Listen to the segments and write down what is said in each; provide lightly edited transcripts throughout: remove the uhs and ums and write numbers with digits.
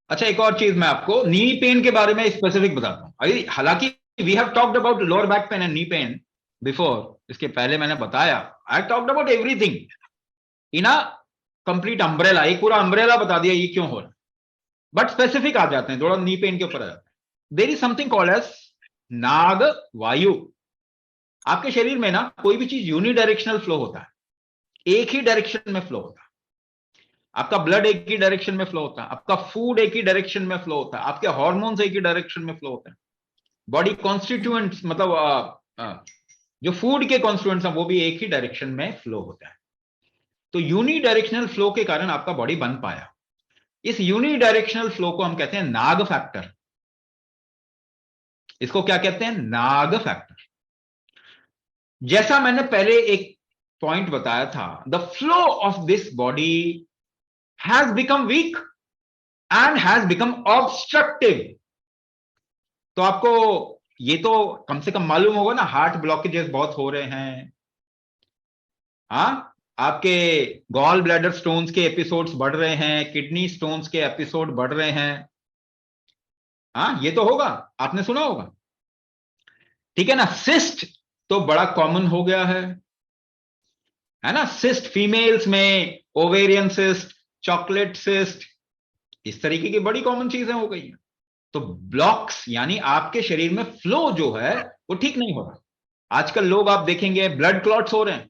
अच्छा, एक और चीज मैं आपको नी पेन के बारे में स्पेसिफिक बताता हूँ। अभी हालांकि we have talked about lower back pain and knee pain before, इसके पहले मैंने बताया, I talked about everything in a complete umbrella, एक पूरा अम्ब्रेला बता दिया ये क्यों हो रहा है। बट स्पेसिफिक आ जाते हैं, थोड़ा नी पेन के ऊपर आ जाते हैं। There is something called as नाग वायु। आपके शरीर में ना कोई भी चीज यूनिडायरेक्शनल फ्लो होता है, एक ही डायरेक्शन में फ्लो होता है। आपका ब्लड एक ही डायरेक्शन में फ्लो होता है, आपका फूड एक ही डायरेक्शन में फ्लो होता है, आपके हार्मोन्स एक ही डायरेक्शन में फ्लो होते हैं, बॉडी कॉन्स्टिट्यूएंट्स मतलब जो फूड के कॉन्स्टिट्यूएंट्स हैं वो भी एक ही डायरेक्शन में फ्लो होता है। तो यूनि डायरेक्शनल फ्लो के कारण आपका बॉडी बन पाया। इस यूनि डायरेक्शनल फ्लो को हम कहते हैं नाग फैक्टर। इसको क्या कहते हैं? नाग फैक्टर। जैसा मैंने पहले एक पॉइंट बताया था, the flow of this body has become weak and has become obstructive. तो आपको ये तो कम से कम मालूम होगा ना, हार्ट ब्लॉकेजेस बहुत हो रहे हैं। हाँ, आपके गॉल ब्लैडर स्टोन्स के एपिसोड्स बढ़ रहे हैं, किडनी स्टोन्स के एपिसोड बढ़ रहे हैं। हाँ, ये तो होगा, आपने सुना होगा। ठीक है ना। सिस्ट तो बड़ा कॉमन हो गया है ना। सिस्ट फीमेल्स में ओवेरियन सिस्ट, चॉकलेट सिस्ट, इस तरीके की बड़ी कॉमन चीजें हो गई हैं। तो ब्लॉक्स यानी आपके शरीर में फ्लो जो है वो ठीक नहीं हो रहा। आजकल लोग आप देखेंगे ब्लड क्लॉट्स हो रहे हैं,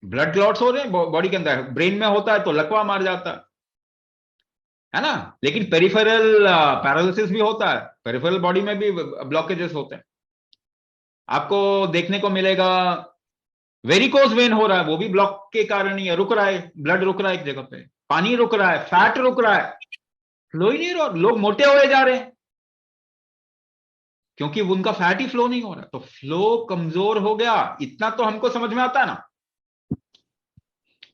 ब्लड क्लॉट्स हो रहे हैं बॉडी के अंदर, ब्रेन में होता है तो लकवा मार जाता है ना। लेकिन पेरिफेरल पैरालिसिस भी होता है, पेरिफेरल बॉडी में भी ब्लॉकेजेस होते हैं। आपको देखने को मिलेगा वेरिकोज वेन हो रहा है, वो भी ब्लॉक के कारण ही है, रुक रहा है, ब्लड रुक रहा है एक जगह पे, पानी रुक रहा है, फैट रुक रहा है, फ्लो ही नहीं रहा, लोग मोटे हुए जा रहे हैं क्योंकि उनका फैट ही फ्लो नहीं हो रहा। तो फ्लो कमजोर हो गया, इतना तो हमको समझ में आता है ना,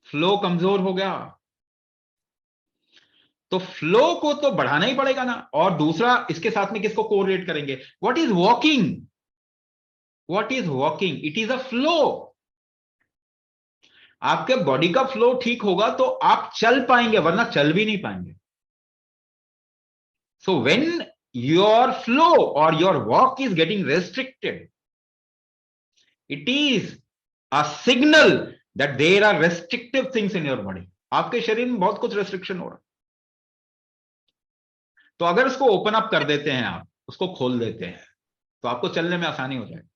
फ्लो कमजोर हो गया। तो फ्लो को तो बढ़ाना ही पड़ेगा ना। और दूसरा इसके साथ में किसको कोरिलेट करेंगे? What is walking? What is walking? It is a flow. आपके बॉडी का फ्लो ठीक होगा तो आप चल पाएंगे, वरना चल भी नहीं पाएंगे। So when your flow or your walk is getting restricted, it is a signal that there are restrictive things in your body. आपके शरीर में बहुत कुछ रेस्ट्रिक्शन हो रहा है। तो अगर इसको ओपन अप कर देते हैं, आप उसको खोल देते हैं, तो आपको चलने में आसानी हो जाएगी।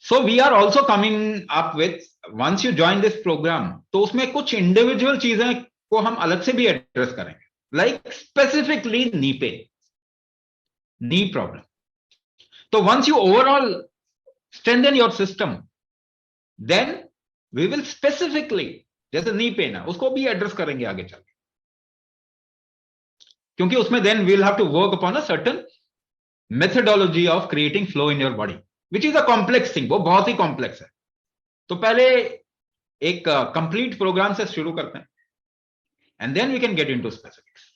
So we are also coming up with, once you join this program, तो उसमें कुछ इंडिविजुअल चीजें को हम अलग से भी एड्रेस करेंगे, like specifically knee pain, knee problem. तो once you overall strengthen your system, then we will specifically, जैसे नी पेन है उसको भी एड्रेस करेंगे आगे चल के, क्योंकि उसमें then we'll have to work upon a certain methodology of creating flow in your body, which is a complex thing, वो बहुत ही कॉम्प्लेक्स है। तो पहले एक कंप्लीट प्रोग्राम से शुरू करते हैं, and then we can get into specifics.